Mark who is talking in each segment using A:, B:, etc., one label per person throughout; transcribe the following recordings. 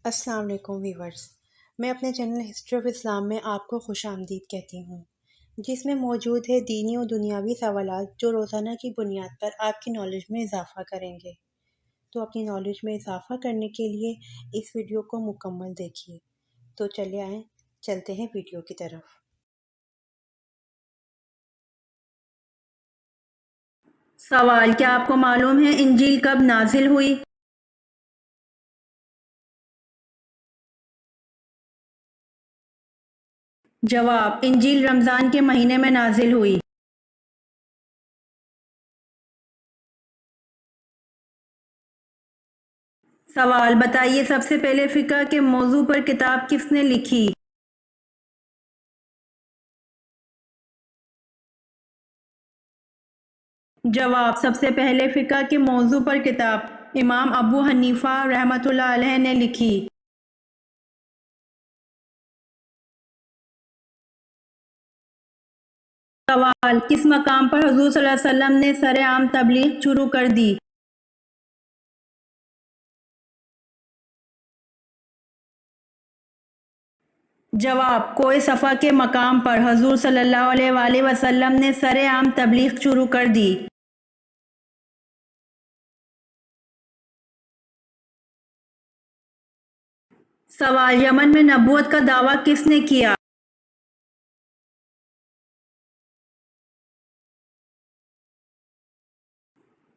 A: السلام علیکم ویورز، میں اپنے چینل ہسٹری آف اسلام میں آپ کو خوش آمدید کہتی ہوں، جس میں موجود ہے دینی و دنیاوی سوالات جو روزانہ کی بنیاد پر آپ کی نالج میں اضافہ کریں گے۔ تو اپنی نالج میں اضافہ کرنے کے لیے اس ویڈیو کو مکمل دیکھیے۔ تو چلے آئیں، چلتے ہیں ویڈیو کی طرف۔
B: سوال: کیا آپ کو معلوم ہے انجیل کب نازل ہوئی؟ جواب: انجیل رمضان کے مہینے میں نازل ہوئی۔ سوال: بتائیے سب سے پہلے فقہ کے موضوع پر کتاب کس نے لکھی؟ جواب: سب سے پہلے فقہ کے موضوع پر کتاب امام ابو حنیفہ رحمۃ اللہ علیہ نے لکھی۔ سوال: کس مقام پر حضور صلی اللہ علیہ وسلم نے سرعام تبلیغ شروع کر دی؟ جواب: کوہ صفا کے مقام پر حضور صلی اللہ علیہ وآلہ وسلم نے سرعام تبلیغ شروع کر دی۔ سوال: یمن میں نبوت کا دعویٰ کس نے کیا؟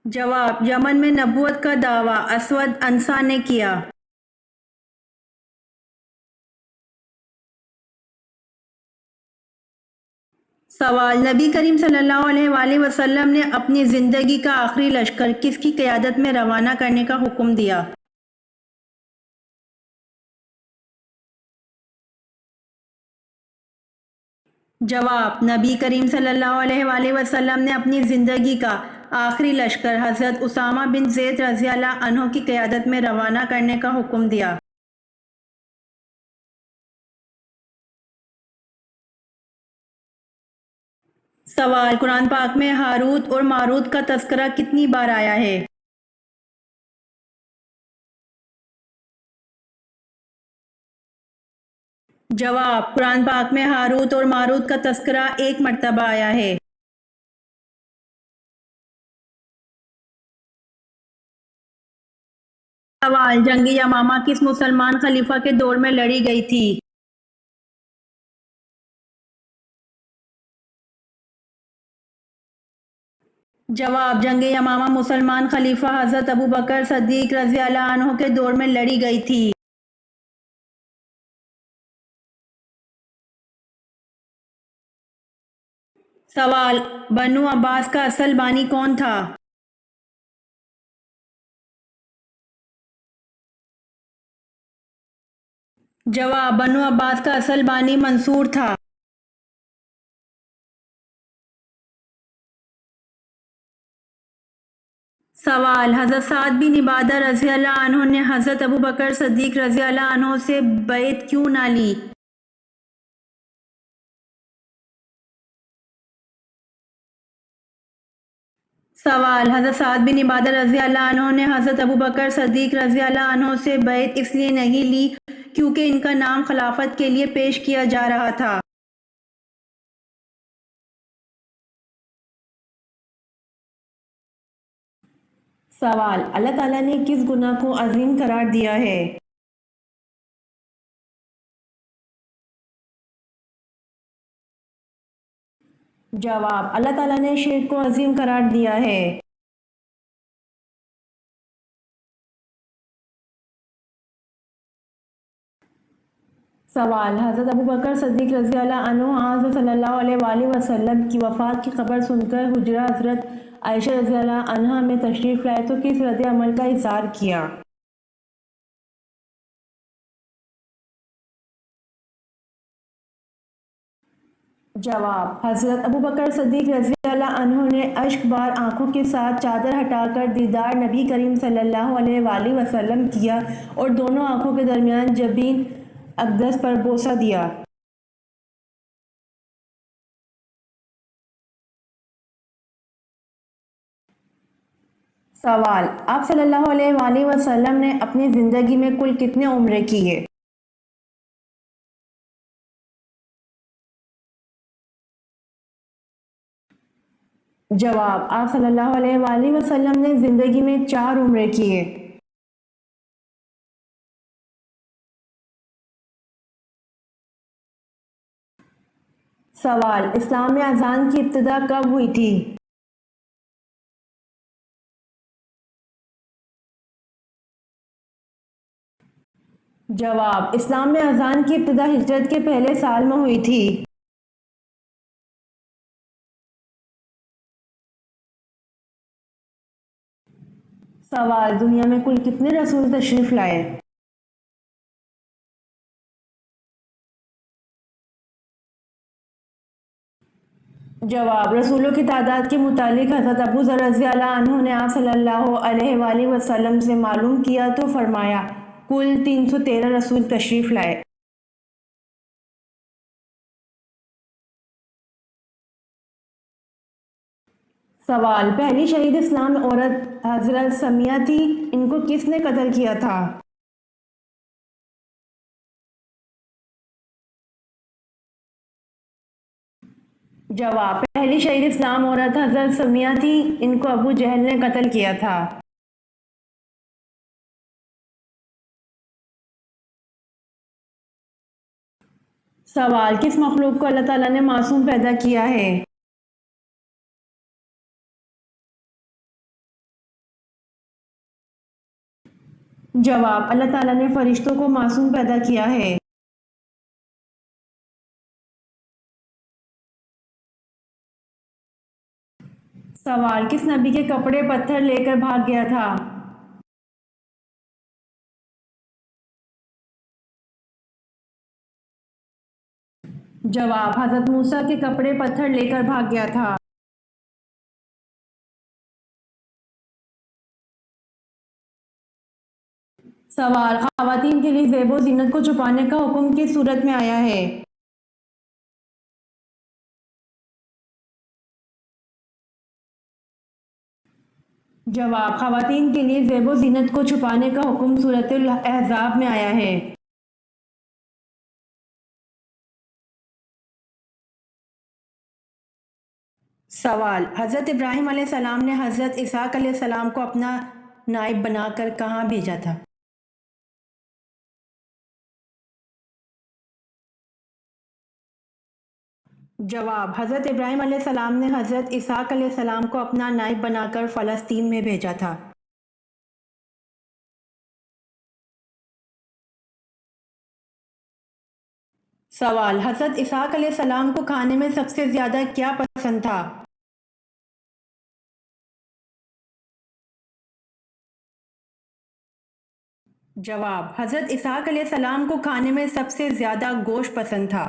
B: جواب: یمن میں نبوت کا دعویٰ اسود عنسی نے کیا۔ سوال: نبی کریم صلی اللہ علیہ وآلہ وسلم نے اپنی زندگی کا آخری لشکر کس کی قیادت میں روانہ کرنے کا حکم دیا؟ جواب: نبی کریم صلی اللہ علیہ وآلہ وسلم نے اپنی زندگی کا آخری لشکر حضرت اسامہ بن زید رضی اللہ عنہ کی قیادت میں روانہ کرنے کا حکم دیا۔ سوال: قرآن پاک میں ہاروت اور ماروت کا تذکرہ کتنی بار آیا ہے؟ جواب: قرآن پاک میں ہاروت اور ماروت کا تذکرہ ایک مرتبہ آیا ہے۔ سوال: جنگ یمامہ کس مسلمان خلیفہ کے دور میں لڑی گئی تھی؟ جواب: جنگ یمامہ مسلمان خلیفہ حضرت ابوبکر صدیق رضی اللہ عنہ کے دور میں لڑی گئی تھی۔ سوال: بنو عباس کا اصل بانی کون تھا؟ جواب: بنو عباس کا اصل بانی منصور تھا۔ سوال: حضرت سعد بن عبادہ رضی اللہ عنہ نے حضرت ابوبکر صدیق رضی اللہ عنہ سے بیعت کیوں نہ لی؟ سوال: حضرت سعد بن عبادہ رضی اللہ عنہ نے حضرت ابوبکر صدیق رضی اللہ عنہ سے بیعت اس لیے نہیں لی کیونکہ ان کا نام خلافت کے لیے پیش کیا جا رہا تھا۔ سوال: اللہ تعالیٰ نے کس گناہ کو عظیم قرار دیا ہے؟ جواب: اللہ تعالیٰ نے شرک کو عظیم قرار دیا ہے۔ سوال: حضرت ابوبکر صدیق رضی اللہ عنہ حضرت صلی اللہ علیہ وآلہ وسلم کی وفات کی خبر سن کر حجرہ حضرت عائشہ رضی اللہ عنہا میں تشریف لائے تو کس رد عمل کا اظہار کیا؟ جواب: حضرت ابوبکر صدیق رضی اللہ عنہ نے اشک بار آنکھوں کے ساتھ چادر ہٹا کر دیدار نبی کریم صلی اللہ علیہ وآلہ وسلم کیا اور دونوں آنکھوں کے درمیان جبین اقدس پر بوسہ دیا۔ سوال: آپ صلی اللہ علیہ وآلہ وسلم نے اپنی زندگی میں کل کتنے عمرے کیے؟ جواب: آپ صلی اللہ علیہ وآلہ وسلم نے زندگی میں 4 عمرے کیے۔ سوال: اسلام میں اذان کی ابتدا کب ہوئی تھی؟ جواب: اسلام میں اذان کی ابتدا ہجرت کے پہلے سال میں ہوئی تھی۔ سوال: دنیا میں کل کتنے رسول تشریف لائے؟ جواب: رسولوں کی تعداد کے متعلق حضرت ابو ذر رضی اللہ عنہ نے آپ صلی اللہ علیہ وآلہ وسلم سے معلوم کیا تو فرمایا کل 313 رسول تشریف لائے۔ سوال: پہلی شہید اسلام عورت حضرت سمیہ تھی، ان کو کس نے قتل کیا تھا؟ جواب: پہلی شہید اسلام عورت حضرت سمیہ تھی، ان کو ابو جہل نے قتل کیا تھا۔ سوال: کس مخلوق کو اللہ تعالیٰ نے معصوم پیدا کیا ہے؟ جواب: اللہ تعالیٰ نے فرشتوں کو معصوم پیدا کیا ہے۔ سوال: کس نبی کے کپڑے پتھر لے کر بھاگ گیا تھا؟ جواب: حضرت موسیٰ کے کپڑے پتھر لے کر بھاگ گیا تھا۔ سوال: خواتین کے لیے زیب و زینت کو چھپانے کا حکم کس صورت میں آیا ہے؟ جواب: خواتین کے لیے زیب و زینت کو چھپانے کا حکم سورۃ الاحزاب میں آیا ہے۔ سوال: حضرت ابراہیم علیہ السلام نے حضرت اسحاق علیہ السلام کو اپنا نائب بنا کر کہاں بھیجا تھا؟ جواب: حضرت ابراہیم علیہ السلام نے حضرت اسحاق علیہ السلام کو اپنا نائب بنا کر فلسطین میں بھیجا تھا۔ سوال: حضرت اسحاق علیہ السلام کو کھانے میں سب سے زیادہ کیا پسند تھا؟ جواب: حضرت اسحاق علیہ السلام کو کھانے میں سب سے زیادہ گوشت پسند تھا۔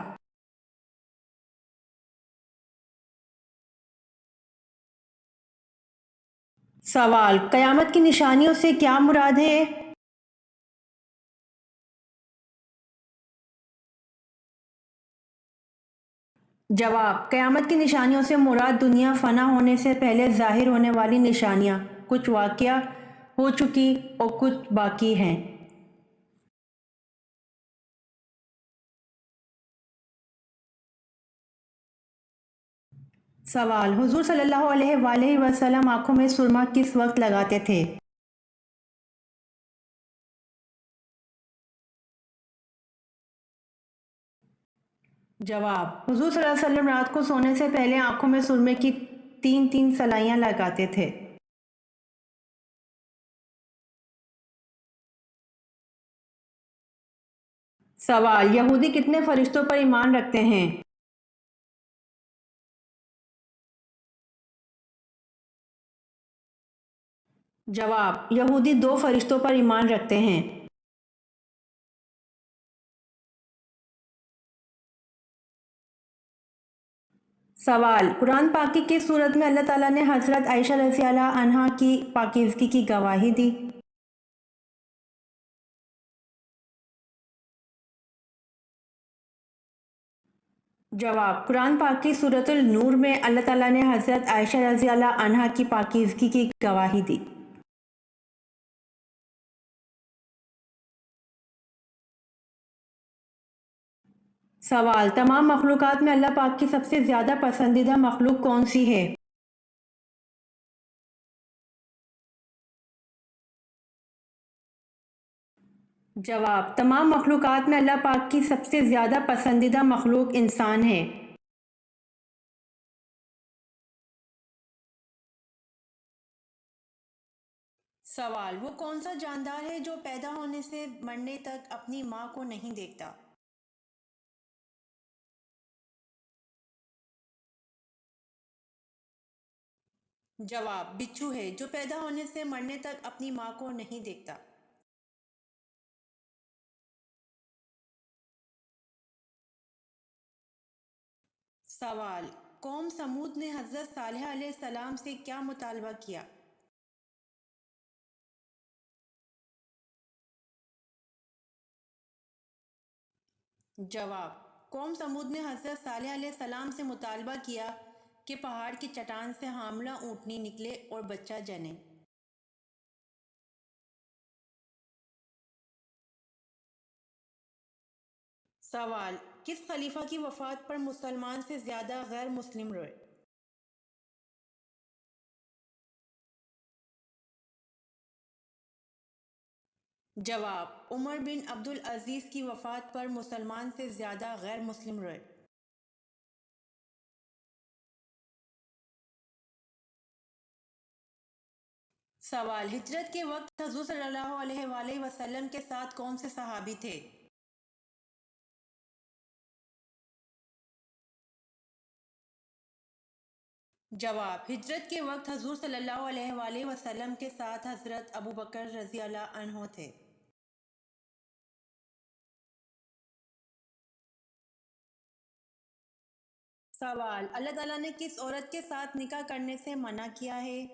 B: سوال: قیامت کی نشانیوں سے کیا مراد ہے؟ جواب: قیامت کی نشانیوں سے مراد دنیا فنا ہونے سے پہلے ظاہر ہونے والی نشانیاں کچھ واقعہ ہو چکی اور کچھ باقی ہیں۔ سوال: حضور صلی اللہ علیہ وآلہ وسلم آنکھوں میں سرما کس وقت لگاتے تھے؟ جواب: حضور صلی اللہ علیہ وسلم رات کو سونے سے پہلے آنکھوں میں سرمے کی 3 سلائیاں لگاتے تھے۔ سوال: یہودی کتنے فرشتوں پر ایمان رکھتے ہیں؟ جواب: یہودی 2 فرشتوں پر ایمان رکھتے ہیں۔ سوال: قرآن پاک کی کس صورت میں اللہ تعالیٰ نے حضرت عائشہ رضی اللہ عنہا کی پاکیزگی کی گواہی دی؟ جواب: قرآن پاک کی سورۃ النور میں اللہ تعالیٰ نے حضرت عائشہ رضی اللہ عنہا کی پاکیزگی کی گواہی دی۔ سوال: تمام مخلوقات میں اللہ پاک کی سب سے زیادہ پسندیدہ مخلوق کون سی ہے؟ جواب: تمام مخلوقات میں اللہ پاک کی سب سے زیادہ پسندیدہ مخلوق انسان ہے۔ سوال: وہ کون سا جاندار ہے جو پیدا ہونے سے مرنے تک اپنی ماں کو نہیں دیکھتا؟ جواب: بچھو ہے، جو پیدا ہونے سے مرنے تک اپنی ماں کو نہیں دیکھتا۔ سوال: قوم سمود نے حضرت صالح علیہ السلام سے کیا مطالبہ کیا؟ جواب: قوم سمود نے حضرت صالح علیہ السلام سے مطالبہ کیا کہ پہاڑ کی چٹان سے حاملہ اونٹنی نکلے اور بچہ جنے۔ سوال: کس خلیفہ کی وفات پر مسلمان سے زیادہ غیر مسلم روئے؟ جواب: عمر بن عبدالعزیز کی وفات پر مسلمان سے زیادہ غیر مسلم روئے۔ سوال: ہجرت کے وقت حضور صلی اللہ علیہ وآلہ وسلم کے ساتھ کون سے صحابی تھے؟ جواب: ہجرت کے وقت حضور صلی اللہ علیہ وآلہ وسلم کے ساتھ حضرت ابوبکر رضی اللہ عنہ تھے۔ سوال: اللہ تعالیٰ نے کس عورت کے ساتھ نکاح کرنے سے منع کیا ہے؟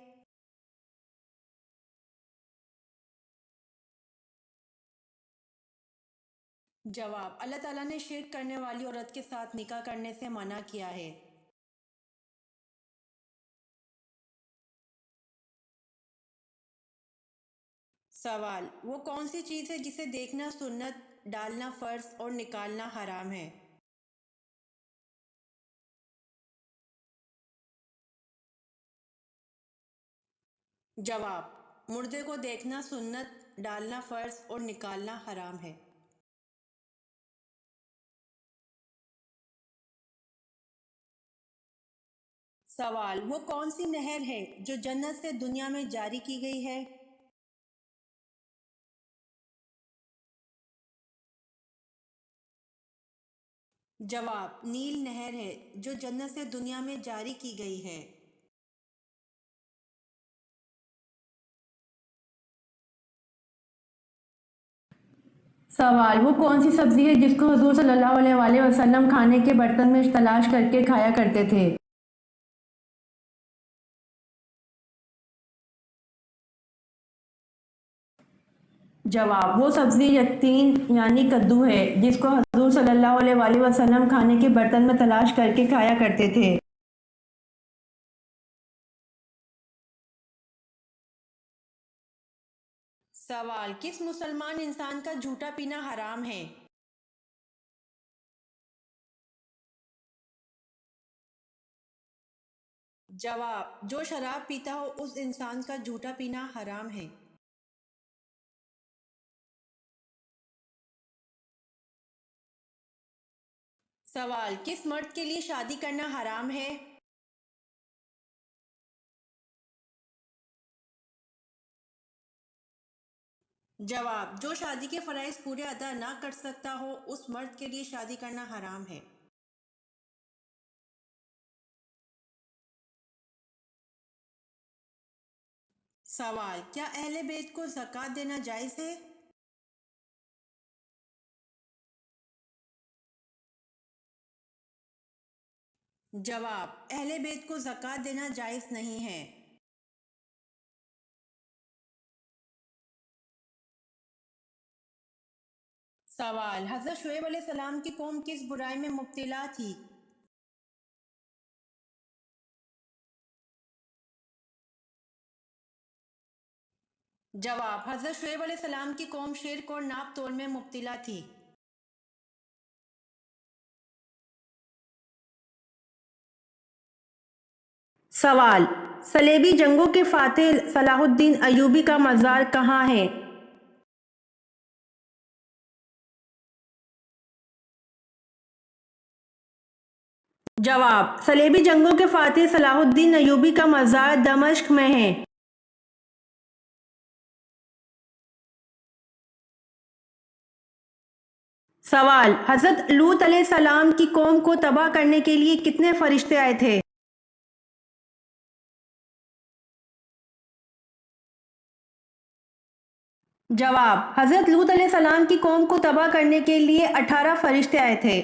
B: جواب: اللہ تعالیٰ نے شرک کرنے والی عورت کے ساتھ نکاح کرنے سے منع کیا ہے۔ سوال: وہ کون سی چیز ہے جسے دیکھنا سنت، ڈالنا فرض اور نکالنا حرام ہے؟ جواب: مردے کو دیکھنا سنت، ڈالنا فرض اور نکالنا حرام ہے۔ سوال: وہ کون سی نہر ہے جو جنت سے دنیا میں جاری کی گئی ہے؟ جواب: نیل نہر ہے جو جنت سے دنیا میں جاری کی گئی ہے۔ سوال: وہ کون سی سبزی ہے جس کو حضور صلی اللہ علیہ وآلہ وسلم کھانے کے برتن میں تلاش کر کے کھایا کرتے تھے؟ جواب: وہ سبزی یقطین یعنی کدو ہے جس کو حضور صلی اللہ علیہ وآلہ وسلم کھانے کے برتن میں تلاش کر کے کھایا کرتے تھے۔
A: سوال: کس مسلمان انسان کا جھوٹا پینا حرام ہے؟ جواب: جو شراب پیتا ہو اس انسان کا جھوٹا پینا حرام ہے۔ سوال: کس مرد کے لیے شادی کرنا حرام ہے؟ جواب: جو شادی کے فرائض پورے ادا نہ کر سکتا ہو اس مرد کے لیے شادی کرنا حرام ہے۔ سوال: کیا اہل بیت کو زکوٰۃ دینا جائز ہے؟ جواب: اہل بیت کو زکوٰۃ دینا جائز نہیں ہے۔ سوال: حضرت شعیب علیہ السلام کی قوم کس برائی میں مبتلا تھی؟ جواب: حضرت شعیب علیہ السلام کی قوم شرک اور ناپ تول میں مبتلا تھی۔
B: سوال: صلیبی جنگوں کے فاتح صلاح الدین ایوبی کا مزار کہاں ہے؟ جواب: صلیبی جنگوں کے فاتح صلاح الدین ایوبی کا مزار دمشق میں ہے۔ سوال: حضرت لوط علیہ السلام کی قوم کو تباہ کرنے کے لیے کتنے فرشتے آئے تھے؟ جواب: حضرت لوط علیہ السلام کی قوم کو تباہ کرنے کے لیے 18 فرشتے آئے تھے۔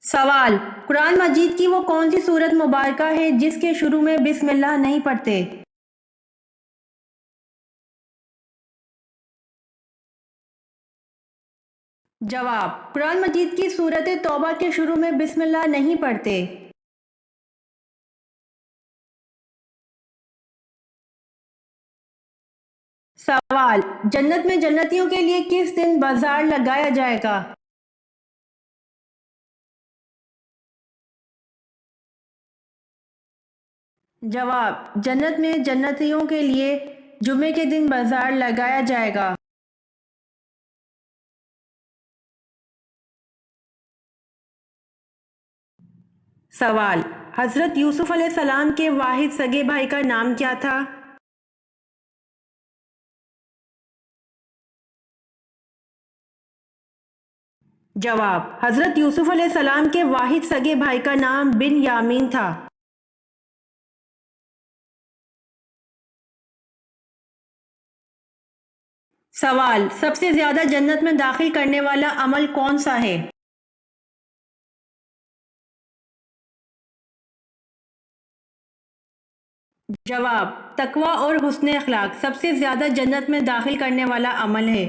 B: سوال: قرآن مجید کی وہ کون سی سورت مبارکہ ہے جس کے شروع میں بسم اللہ نہیں پڑھتے؟ جواب: قرآن مجید کی سورت توبہ کے شروع میں بسم اللہ نہیں پڑھتے۔ سوال: جنت میں جنتیوں کے لیے کس دن بازار لگایا جائے گا؟ جواب: جنت میں جنتیوں کے لیے جمعے کے دن بازار لگایا جائے گا۔ سوال: حضرت یوسف علیہ السلام کے واحد سگے بھائی کا نام کیا تھا؟ جواب: حضرت یوسف علیہ السلام کے واحد سگے بھائی کا نام بن یامین تھا۔ سوال: سب سے زیادہ جنت میں داخل کرنے والا عمل کون سا ہے؟ جواب: تقوی اور حسن اخلاق سب سے زیادہ جنت میں داخل کرنے والا عمل ہے۔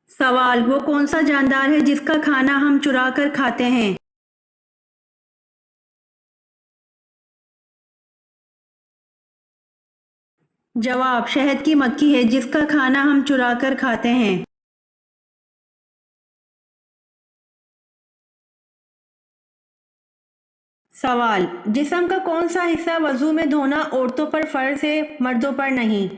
B: سوال: وہ کون سا جاندار ہے جس کا کھانا ہم چرا کر کھاتے ہیں؟ جواب: شہد کی مکھی ہے جس کا کھانا ہم چرا کر کھاتے ہیں۔ سوال: جسم کا کون سا حصہ وضو میں دھونا عورتوں پر فرض ہے، مردوں پر نہیں؟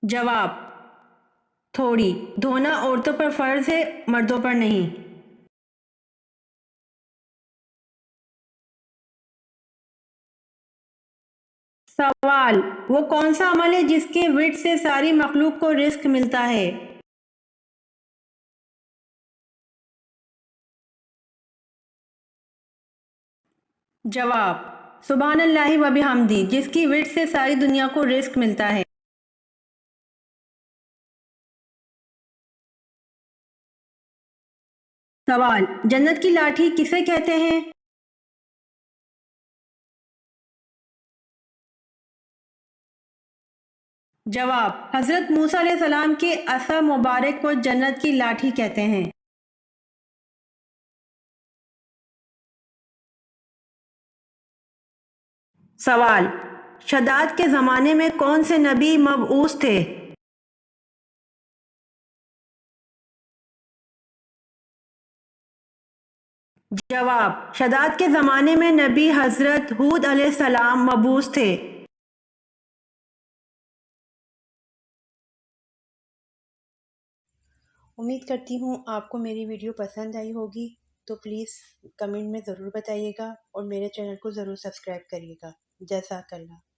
B: جواب: تھوڑی دھونا عورتوں پر فرض ہے، مردوں پر نہیں۔ سوال: وہ کون سا عمل ہے جس کے ورد سے ساری مخلوق کو رزق ملتا ہے؟ جواب: سبحان اللہ و بحمدہ، جس کی ورد سے ساری دنیا کو رزق ملتا ہے۔ سوال: جنت کی لاٹھی کسے کہتے ہیں؟ جواب: حضرت موسیٰ علیہ السلام کے عصا مبارک کو جنت کی لاٹھی کہتے ہیں۔ سوال: شداد کے زمانے میں کون سے نبی مبعوث تھے؟ جواب: شداد کے زمانے میں نبی حضرت ہود علیہ السلام مبعوث تھے۔
A: امید کرتی ہوں آپ کو میری ویڈیو پسند آئی ہوگی، تو پلیز کمنٹ میں ضرور بتائیے گا اور میرے چینل کو ضرور سبسکرائب کریے گا۔ جزاک اللہ۔